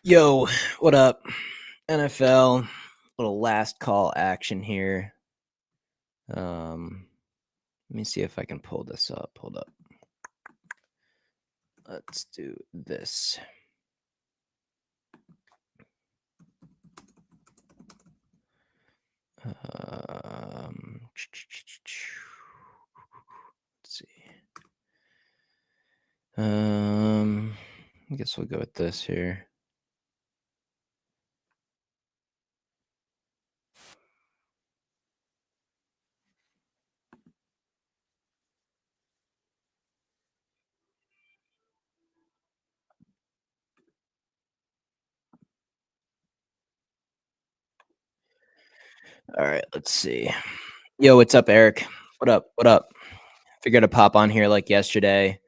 Yo, what up? NFL, little last call action here. Let me see if I can pull this up. Hold up. Let's do this. Let's see. I guess we'll go with this here. All right, let's see. Yo, what's up, Eric? What up? What up? Figured to pop on here like yesterday.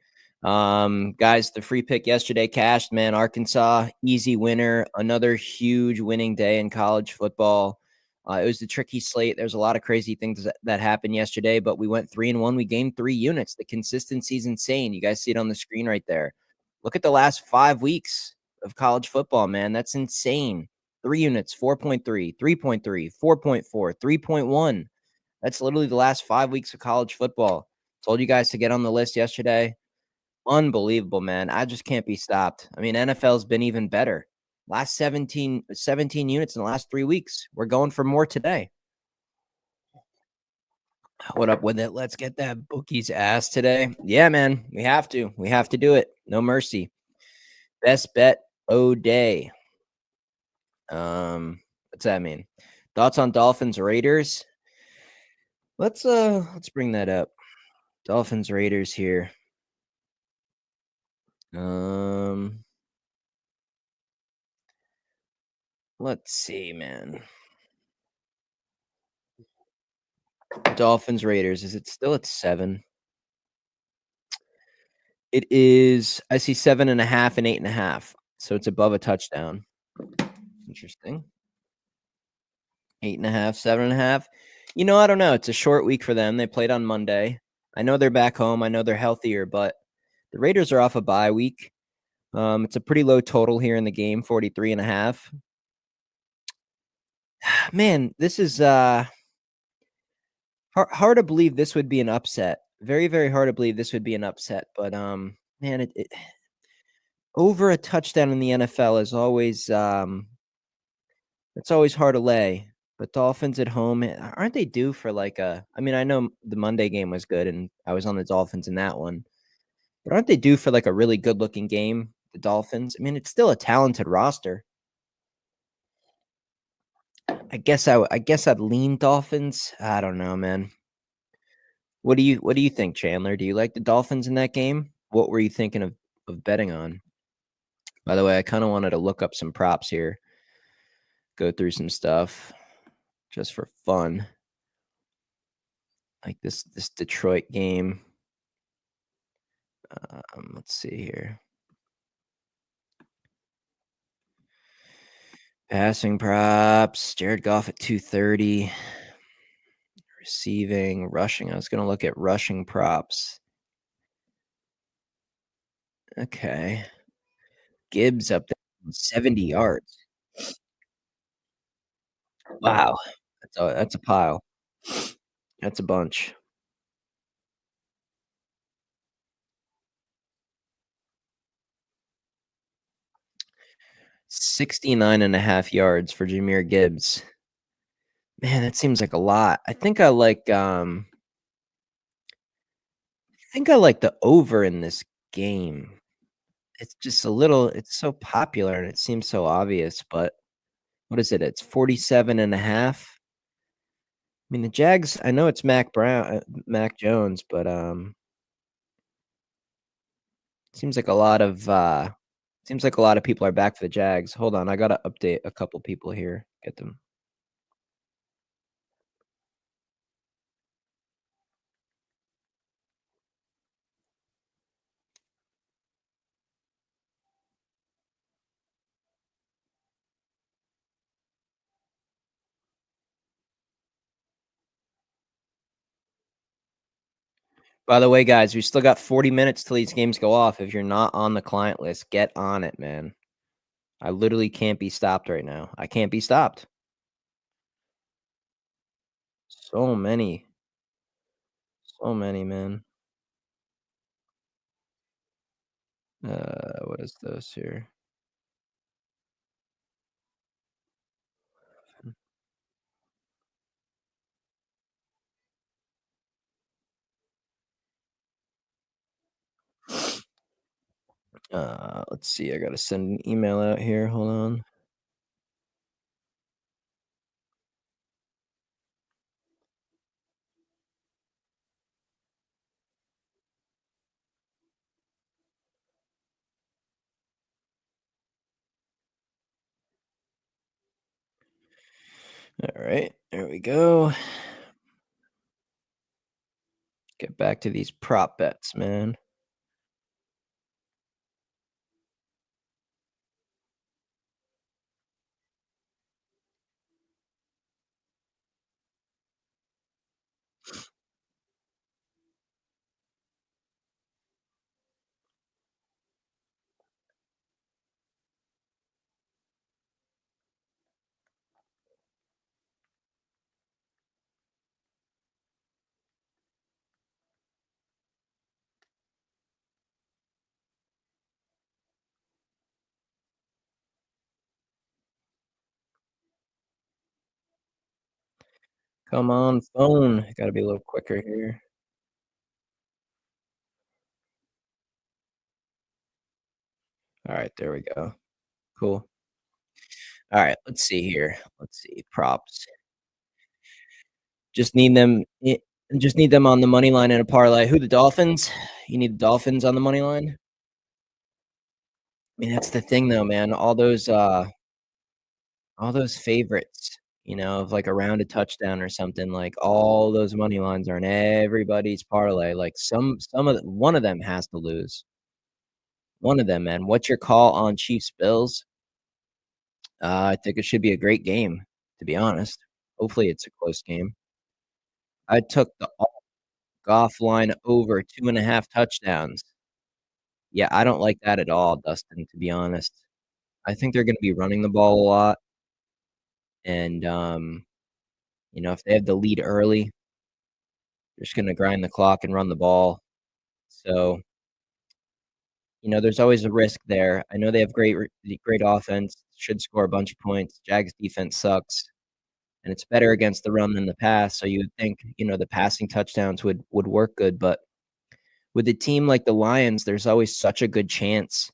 Guys, the free pick yesterday cashed, man. Arkansas, easy winner. Another huge winning day in college football. It was a tricky slate. There's a lot of crazy things that happened yesterday, but we went 3-1. We gained 3 units. The consistency is insane. You guys see it on the screen right there. Look at the last 5 weeks of college football, man. That's insane. 3 units, 4.3, 3.3, 4.4, 3.1. That's literally the last 5 weeks of college football. Told you guys to get on the list yesterday. Unbelievable, man. I just can't be stopped. I mean, NFL's been even better. Last 17 units in the last 3 weeks. We're going for more today. What up with it? Let's get that bookie's ass today. Yeah, man. We have to. We have to do it. No mercy. Best bet day. What's that mean? Thoughts on Dolphins Raiders? Let's bring that up. Dolphins Raiders here. Let's see, man. Dolphins Raiders. Is it still at 7? It is. I see 7.5 and 8.5. So it's above a touchdown. Interesting. 8.5, 7.5. I don't know. It's a short week for them. They played on Monday. I know they're back home. I know they're healthier, but the Raiders are off a bye week. It's a pretty low total here in the game, 43.5. Man, this is hard to believe this would be an upset. Very, very hard to believe this would be an upset. But man, it over a touchdown in the NFL is always it's always hard to lay. But Dolphins at home, aren't they due for like a? I mean, I know the Monday game was good, and I was on the Dolphins in that one. But aren't they due for like a really good-looking game? The Dolphins. I mean, it's still a talented roster. I guess I'd lean Dolphins. I don't know, man. What do you think, Chandler? Do you like the Dolphins in that game? What were you thinking of betting on? By the way, I kind of wanted to look up some props here, go through some stuff just for fun. Like this Detroit game. Let's see here. Passing props. Jared Goff at 230. Receiving, rushing. I was going to look at rushing props. Okay. Gibbs up there, 70 yards. Wow. That's a pile. That's a bunch. 69.5 yards for Jahmyr Gibbs. Man, that seems like a lot. I think I like the over in this game. It's just it's so popular and it seems so obvious, but what is it? It's 47.5. I mean, the Jags, I know it's Mac Jones, but seems like a lot of people are back for the Jags. Hold on, I gotta update a couple people here. Get them. By the way, guys, we still got 40 minutes till these games go off. If you're not on the client list, get on it, man. I literally can't be stopped right now. I can't be stopped. So many, so many, man. What is this here? Let's see. I gotta send an email out here. Hold on. All right, there we go. Get back to these prop bets, man. Come on, phone. Gotta be a little quicker here. All right, there we go. Cool. All right, let's see here. Let's see props. Just need them. Just need them on the money line in a parlay. Who the Dolphins? You need the Dolphins on the money line. I mean, that's the thing, though, man. All those favorites, of like around a touchdown or something. Like all those money lines are in everybody's parlay. Like one of them has to lose. One of them, man. What's your call on Chiefs Bills? I think it should be a great game, to be honest. Hopefully, it's a close game. I took the Goff line over 2.5 touchdowns. Yeah, I don't like that at all, Dustin, to be honest. I think they're gonna be running the ball a lot, and, if they have the lead early, they're just gonna grind the clock and run the ball. So, there's always a risk there. I know they have great offense, should score a bunch of points. Jags defense sucks, and it's better against the run than the pass, so you would think, the passing touchdowns would work good, but with a team like the Lions, there's always such a good chance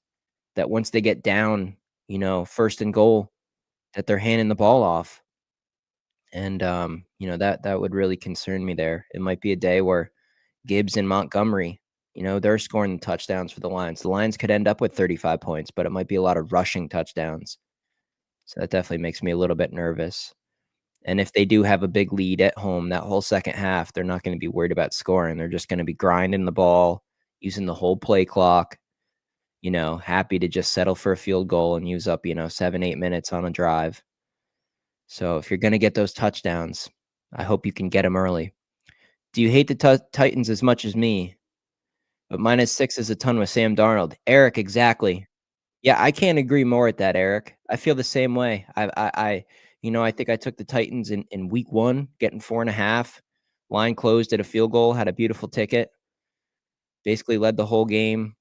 that once they get down, 1st and goal, that they're handing the ball off, and, that would really concern me there. It might be a day where Gibbs and Montgomery, they're scoring the touchdowns for the Lions. The Lions could end up with 35 points, but it might be a lot of rushing touchdowns. So that definitely makes me a little bit nervous. And if they do have a big lead at home, that whole second half, they're not gonna be worried about scoring. They're just gonna be grinding the ball, using the whole play clock, happy to just settle for a field goal and use up, 7, 8 minutes on a drive. So if you're gonna get those touchdowns, I hope you can get them early. Do you hate the Titans as much as me? But -6 is a ton with Sam Darnold. Eric, exactly. Yeah, I can't agree more at that, Eric. I feel the same way. I think I took the Titans in week 1, getting 4.5. Line closed at a field goal, had a beautiful ticket, basically led the whole game,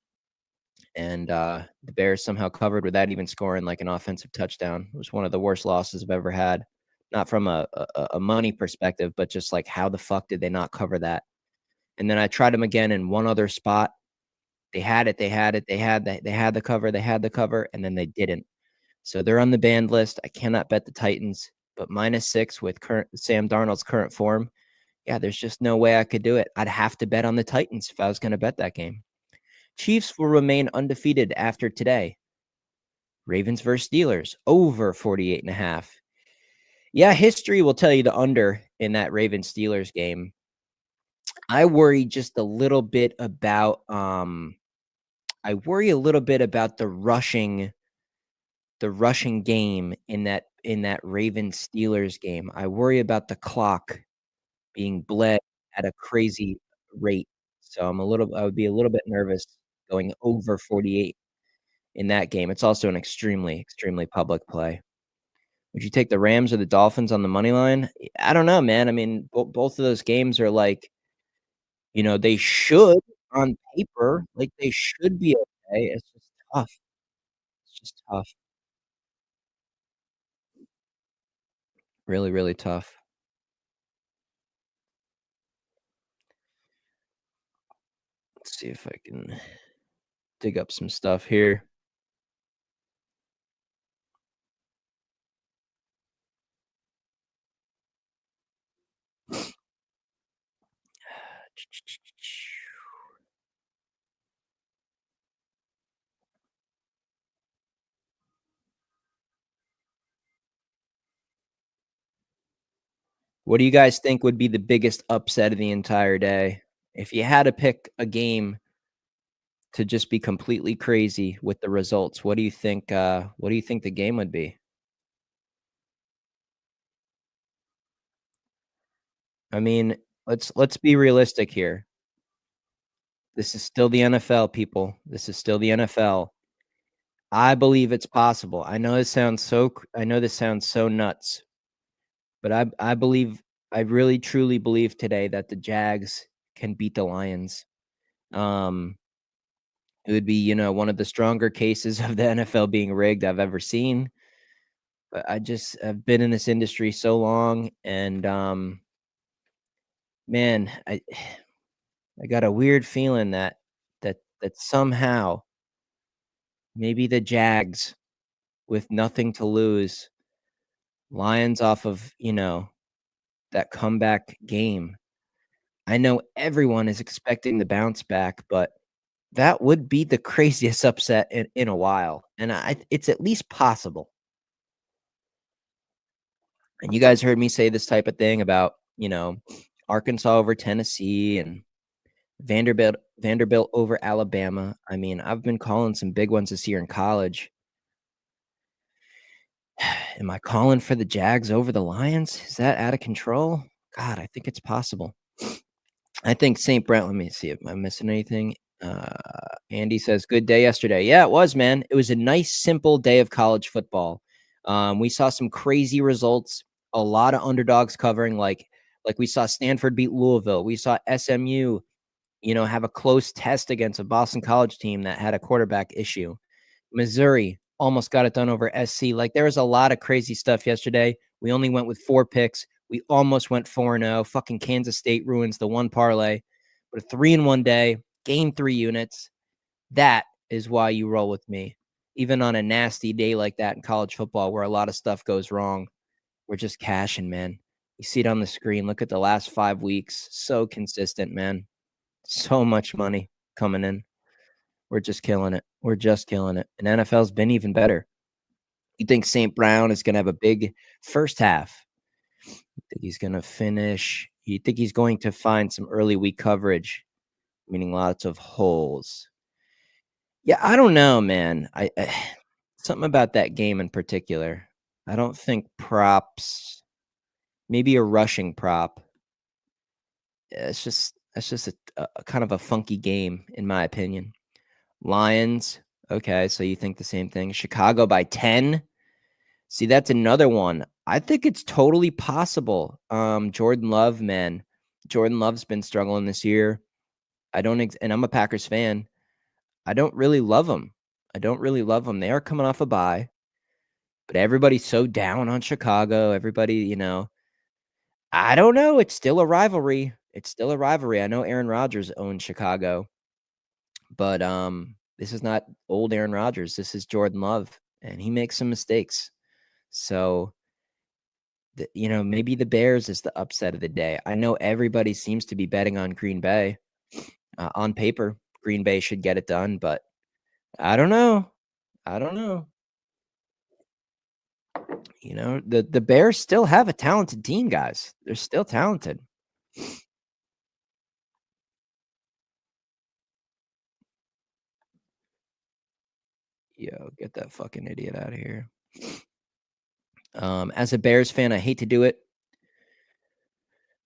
and, the Bears somehow covered without even scoring, like, an offensive touchdown. It was one of the worst losses I've ever had. Not from a money perspective, but just, like, how the fuck did they not cover that? And then I tried them again in one other spot. They had it, they had it, they had the cover, and then they didn't. So they're on the banned list. I cannot bet the Titans, but -6 with current Sam Darnold's current form, yeah, there's just no way I could do it. I'd have to bet on the Titans if I was gonna bet that game. Chiefs will remain undefeated after today. Ravens versus Steelers, over 48.5. Yeah, history will tell you the under in that Ravens-Steelers game. I worry just a little bit about, the rushing game in that Ravens Steelers game. I worry about the clock being bled at a crazy rate. So I would be a little bit nervous going over 48. in that game. It's also an extremely, extremely public play. Would you take the Rams or the Dolphins on the money line? I don't know, man. I mean, both of those games are like, they should on paper, like, they should be okay. It's just tough. It's just tough. Really, really tough. Let's see if I can dig up some stuff here. What do you guys think would be the biggest upset of the entire day? If you had to pick a game to just be completely crazy with the results, what do you think the game would be? I mean, let's be realistic here. This is still the NFL, people. This is still the NFL. I believe it's possible. I know this sounds so nuts, but I really truly believe today that the Jags can beat the Lions. Um, it would be, one of the stronger cases of the NFL being rigged I've ever seen. But I've been in this industry so long, and man, I got a weird feeling that somehow maybe the Jags with nothing to lose, Lions off of, that comeback game. I know everyone is expecting the bounce back, but that would be the craziest upset in a while, and it's at least possible. And you guys heard me say this type of thing about, Arkansas over Tennessee and Vanderbilt over Alabama. I mean, I've been calling some big ones this year in college. Am I calling for the Jags over the Lions? Is that out of control? God, I think it's possible. I think St. Brent. Let me see if I'm missing anything. Andy says, "Good day yesterday." Yeah, it was, man. It was a nice, simple day of college football. We saw some crazy results. A lot of underdogs covering, like we saw Stanford beat Louisville. We saw SMU, have a close test against a Boston College team that had a quarterback issue. Missouri almost got it done over SC. Like, there was a lot of crazy stuff yesterday. We only went with 4 picks. We almost went 4-0. Fucking Kansas State ruins the one parlay. But a 3 in one day, gain 3 units. That is why you roll with me. Even on a nasty day like that in college football where a lot of stuff goes wrong, we're just cashing, man. You see it on the screen. Look at the last 5 weeks. So consistent, man. So much money coming in. We're just killing it. We're just killing it. And NFL's been even better. You think St. Brown is gonna have a big first half? You think he's gonna finish? You think he's going to find some early week coverage, meaning lots of holes? Yeah, I don't know, man. I something about that game in particular. I don't think props, maybe a rushing prop. It's just a kind of a funky game in my opinion. Lions. Okay, so you think the same thing. Chicago by 10. See, that's another one. I think it's totally possible. Jordan Love, man. Jordan Love's been struggling this year. And I'm a Packers fan. I don't really love him. I don't really love him. They are coming off a bye, but everybody's so down on Chicago. Everybody, I don't know. It's still a rivalry. It's still a rivalry. I know Aaron Rodgers owns Chicago, but this is not old Aaron Rodgers. This is Jordan Love, and he makes some mistakes. So, maybe the Bears is the upset of the day. I know everybody seems to be betting on Green Bay. On paper, Green Bay should get it done, but I don't know. I don't know. The Bears still have a talented team, guys. They're still talented. Yo, get that fucking idiot out of here. As a Bears fan, I hate to do it,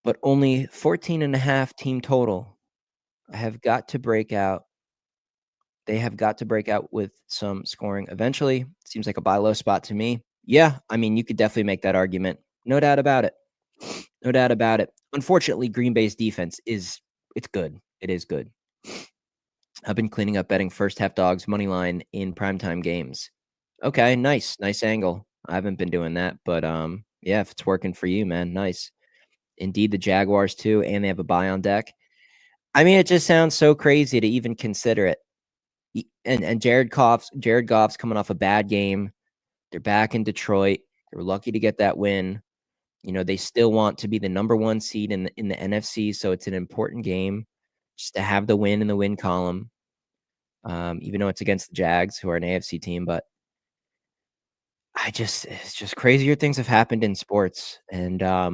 but only 14 and a half team total. I have got to break out They have got to break out with some scoring eventually. Seems like a buy low spot to me. Yeah, I mean, you could definitely make that argument. No doubt about it. No doubt about it. Unfortunately, Green Bay's defense it's good. It is good. I've been cleaning up betting first half dogs money line in primetime games. Okay, nice. Nice angle. I haven't been doing that, but yeah, if it's working for you, man, nice. Indeed, the Jaguars too, and they have a buy on deck. I mean, it just sounds so crazy to even consider it. And Jared Goff's coming off a bad game. They're back in Detroit. They were lucky to get that win. They still want to be the number 1 seed in the NFC, so it's an important game just to have the win in the win column. Even though it's against the Jags, who are an AFC team, but it's just crazier things have happened in sports, and I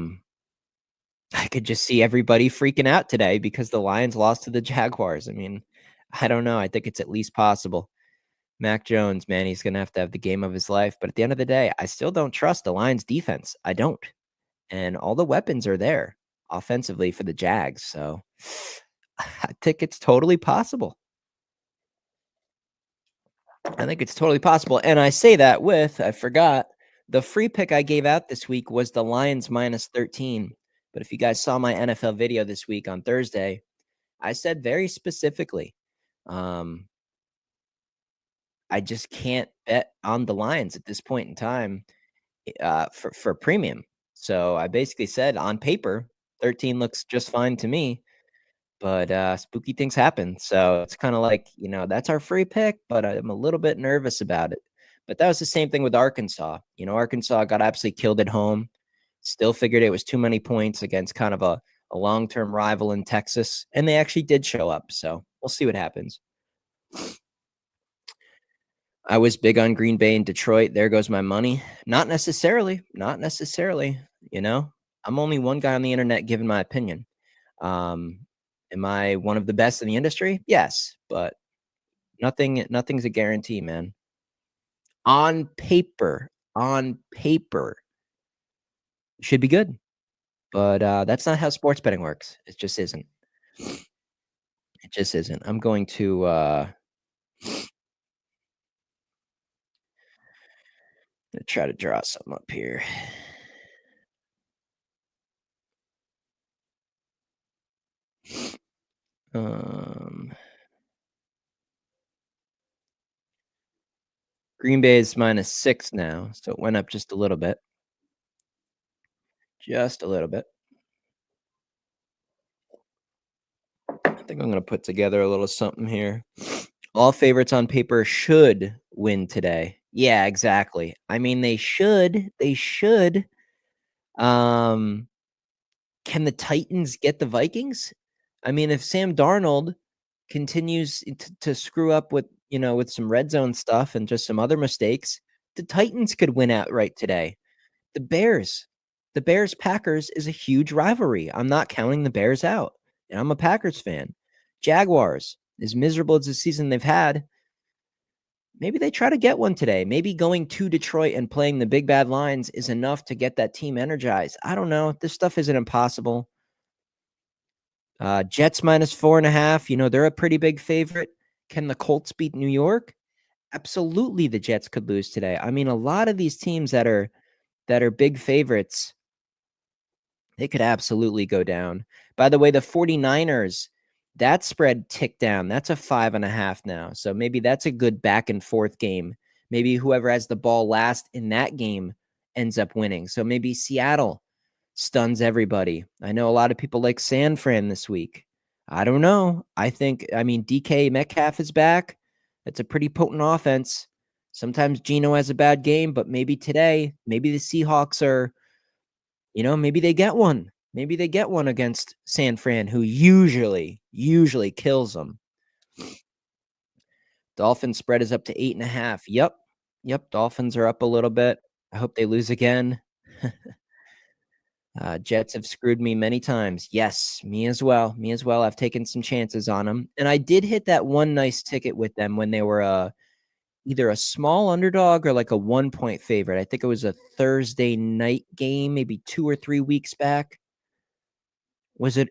could just see everybody freaking out today because the Lions lost to the Jaguars. I mean, I don't know. I think it's at least possible. Mac Jones, man, he's gonna have to have the game of his life. But at the end of the day, I still don't trust the Lions defense. I don't. And all the weapons are there offensively for the Jags. So I think it's totally possible. I think it's totally possible. And I say that I forgot, the free pick I gave out this week was the Lions minus 13. But if you guys saw my NFL video this week on Thursday, I said very specifically, I just can't bet on the Lions at this point in time for premium. So I basically said on paper, 13 looks just fine to me. But spooky things happen. So it's kind of like, that's our free pick, but I'm a little bit nervous about it. But that was the same thing with Arkansas. Arkansas got absolutely killed at home. Still figured it was too many points against kind of a long-term rival in Texas. And they actually did show up. So we'll see what happens. I was big on Green Bay and Detroit. There goes my money. Not necessarily. Not necessarily. I'm only one guy on the internet giving my opinion. Am I one of the best in the industry? Yes, but nothing's a guarantee, man. On paper, should be good, but that's not how sports betting works. It just isn't. It just isn't. I'm going to try to draw something up here. Green Bay is -6 now, so it went up just a little bit. Just a little bit. I think I'm going to put together a little something here. All favorites on paper should win today. Yeah, exactly. I mean, they should. They should. Can the Titans get the Vikings? I mean, if Sam Darnold continues to screw up with some red zone stuff and just some other mistakes, the Titans could win outright today. The Bears Packers is a huge rivalry. I'm not counting the Bears out. And I'm a Packers fan. Jaguars, as miserable as the season they've had, maybe they try to get one today. Maybe going to Detroit and playing the big bad Lions is enough to get that team energized. I don't know. This stuff isn't impossible. Jets -4.5. They're a pretty big favorite. Can the Colts beat New York? Absolutely, the Jets could lose today. I mean, a lot of these teams that are big favorites, they could absolutely go down. By the way, the 49ers, that spread ticked down. That's a 5.5 now. So maybe that's a good back and forth game. Maybe whoever has the ball last in that game ends up winning. So maybe Seattle stuns everybody. I know a lot of people like San Fran this week. I don't know. I mean, DK Metcalf is back. That's a pretty potent offense. Sometimes Geno has a bad game, but maybe today, maybe the Seahawks are, maybe they get one. Maybe they get one against San Fran, who usually kills them. Dolphins spread is up to 8.5. Yep. Dolphins are up a little bit. I hope they lose again. Jets have screwed me many times. Yes, me as well. I've taken some chances on them. And I did hit that one nice ticket with them when they were either a small underdog or like a 1-point favorite. I think it was a Thursday night game, maybe 2 or 3 weeks back. Was it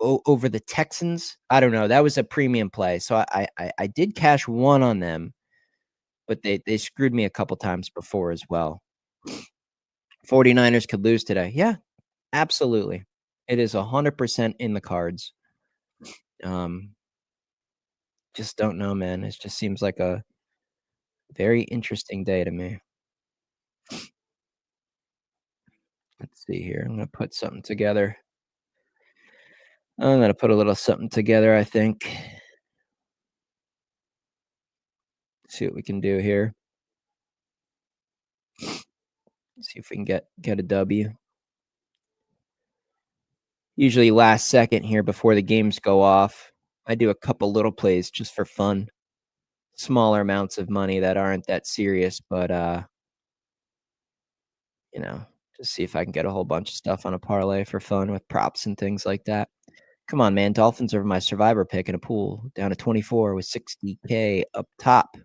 over the Texans? I don't know. That was a premium play. So I did cash one on them, but they screwed me a couple times before as well. 49ers could lose today. Yeah, absolutely. It is 100% in the cards. Um, just don't know, man. It just seems like a very interesting day to me. Let's see here. I'm gonna put something together. I'm gonna put a little something together, I think. See what we can do here. See if we can get a W. Usually last second here before the games go off. I do a couple little plays just for fun. Smaller amounts of money that aren't that serious, but you know, just see if I can get a whole bunch of stuff on a parlay for fun with props and things like that. Come on, man. Dolphins are my survivor pick in a pool down to 24 with 60K up top.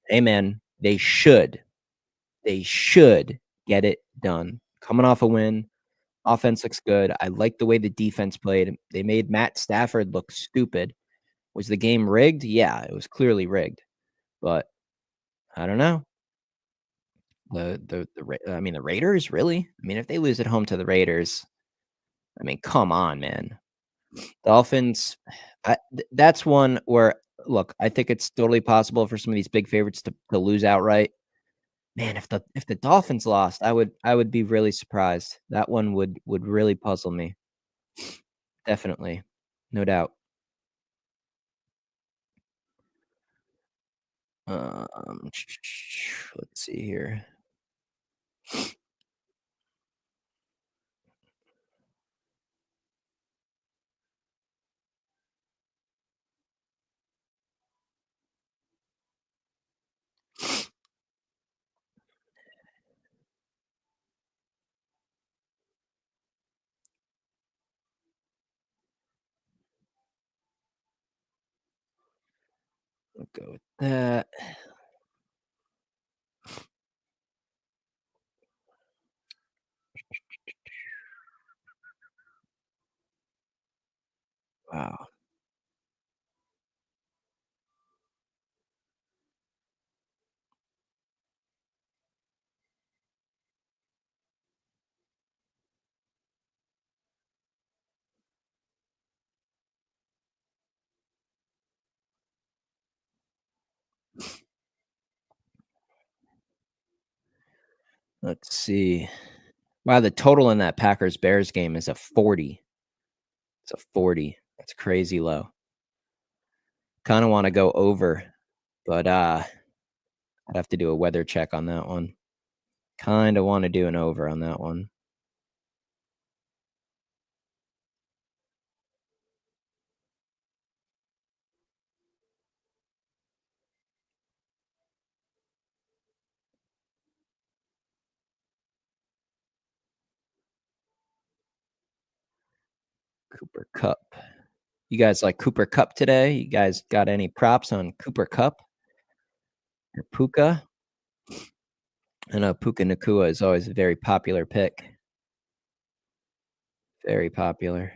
Hey, man, they should. They should get it done. Coming off a win, offense looks good. I like the way the defense played. They made Matt Stafford look stupid. Was the game rigged? Yeah, it was clearly rigged. But I don't know. I mean, the Raiders, really? I mean, if they lose at home to the Raiders, I mean, come on, man. Dolphins, that's one where look, I think it's totally possible for some of these big favorites to lose outright. Man, if the Dolphins lost, I would be really surprised. That one would really puzzle me. Definitely. No doubt. Let's see here. We'll go with that. Wow. Let's see. Wow, the total in that Packers Bears game is a 40. It's a 40. That's crazy low. Kind of want to go over, but I'd have to do a weather check on that one. Kind of want to do an over on that one. Cooper Cup. You guys like Cooper Cup today? You guys got any props on Cooper Cup or Puka? I know Puka Nakua is always a very popular pick. Very popular.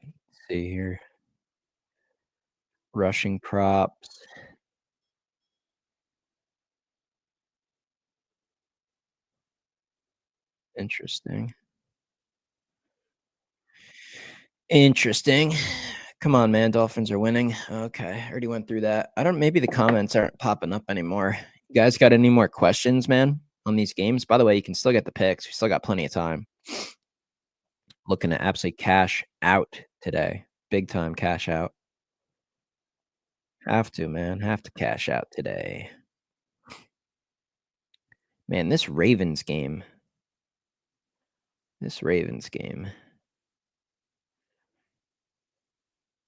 Let's see here. Rushing props. Interesting. Interesting. Come on, man. Dolphins are winning. Okay. I already went through that. I don't maybe the comments aren't popping up anymore. You guys got any more questions, man, on these games? By the way, you can still get the picks. We still got plenty of time. Looking to absolutely cash out today. Big time cash out. Have to, man. Have to cash out today. Man, this Ravens game.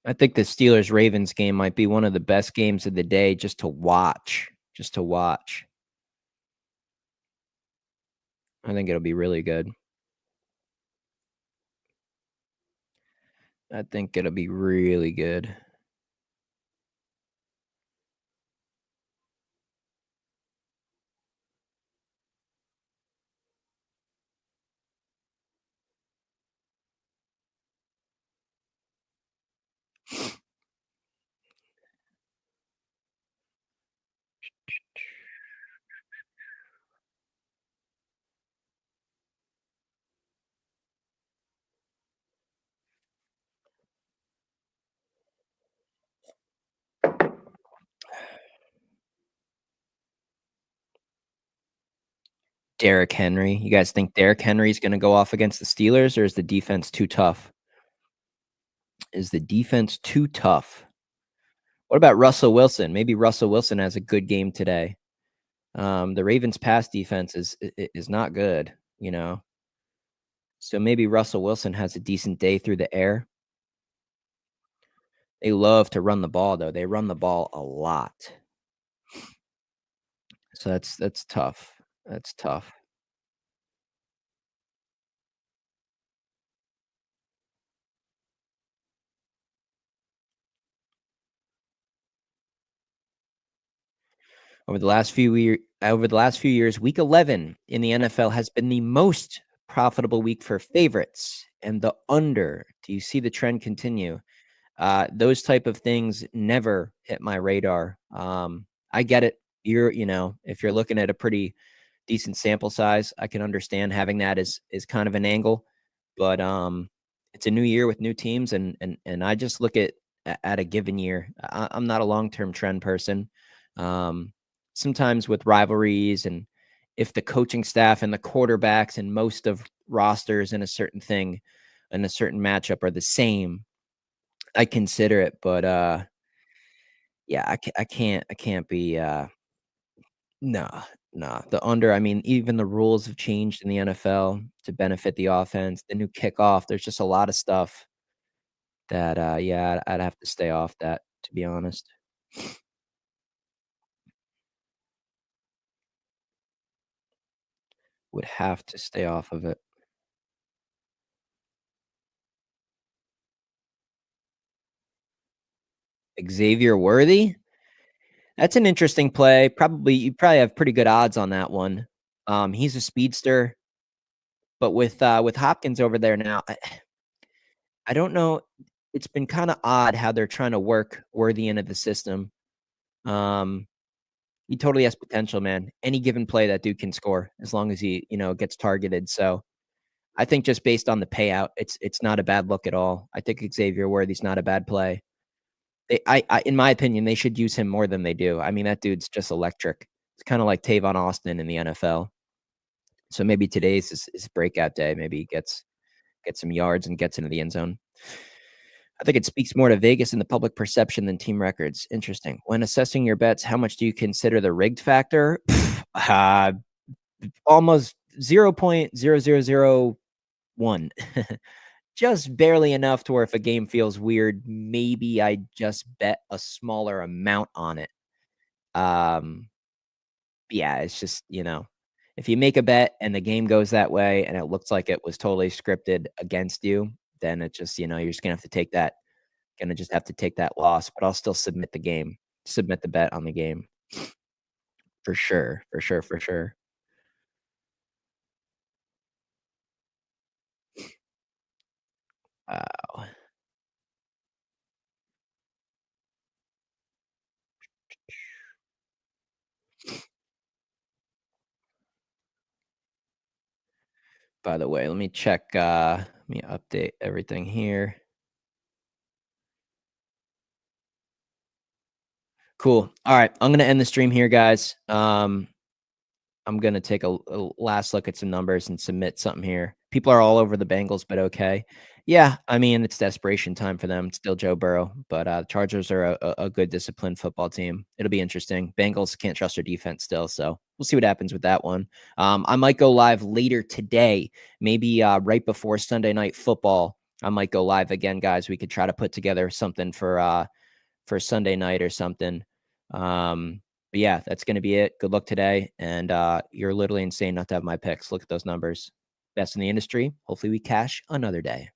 I think the Steelers-Ravens game might be one of the best games of the day just to watch. Just to watch. I think it'll be really good. I think it'll be really good. Derrick Henry. You guys think Derrick Henry's gonna go off against the Steelers, or is the defense too tough? Is the defense too tough? What about Russell Wilson? Maybe Russell Wilson has a good game today. The Ravens' pass defense is not good, you know? So maybe Russell Wilson has a decent day through the air. They love to run the ball, though. They run the ball a lot. So that's tough. That's tough. Over the last few years, week 11 in the NFL has been the most profitable week for favorites and the under. Do you see the trend continue? Those type of things never hit my radar. I get it. If you're looking at a pretty decent sample size, I can understand having that is kind of an angle. But it's a new year with new teams, and I just look at a given year. I'm not a long-term trend person. Um, Sometimes with rivalries, and if the coaching staff and the quarterbacks and most of rosters in a certain thing in a certain matchup are the same, I consider it. But yeah, I can't be nah, nah. The under, I mean, even the rules have changed in the NFL to benefit the offense. The new kickoff, there's just a lot of stuff that, yeah, I'd have to stay off that, to be honest. Would have to stay off of it. Xavier Worthy? That's an interesting play. You probably have pretty good odds on that one. He's a speedster, but with Hopkins over there now, I don't know. It's been kinda odd how they're trying to work Worthy into the system. Um He totally has potential, man. Any given play, that dude can score as long as he gets targeted. So I think just based on the payout, it's not a bad look at all. I think Xavier Worthy's not a bad play. In my opinion, they should use him more than they do. I mean, that dude's just electric. It's kind of like Tavon Austin in the NFL. So maybe today's his breakout day. Maybe he gets some yards and gets into the end zone. I think it speaks more to Vegas and the public perception than team records. Interesting. When assessing your bets, how much do you consider the rigged factor? uh, Almost 0.0001. Just barely enough to where if a game feels weird, maybe I just bet a smaller amount on it. Um, yeah, it's just, if you make a bet and the game goes that way and it looks like it was totally scripted against you, then it just, you're just gonna just have to take that loss, but I'll still submit the bet on the game for sure, for sure, for sure. Wow. By the way, let me check, let me update everything here. Cool. All right, I'm gonna end the stream here, guys. I'm gonna take a last look at some numbers and submit something here. People are all over the Bengals, but okay. Yeah, I mean, it's desperation time for them. It's still Joe Burrow, but Chargers are a good disciplined football team. It'll be interesting. Bengals can't trust their defense still, so we'll see what happens with that one. I might go live later today, maybe right before Sunday Night Football. I might go live again, guys. We could try to put together something for Sunday night or something. But yeah, that's going to be it. Good luck today. And you're literally insane not to have my picks. Look at those numbers. Best in the industry. Hopefully we cash another day.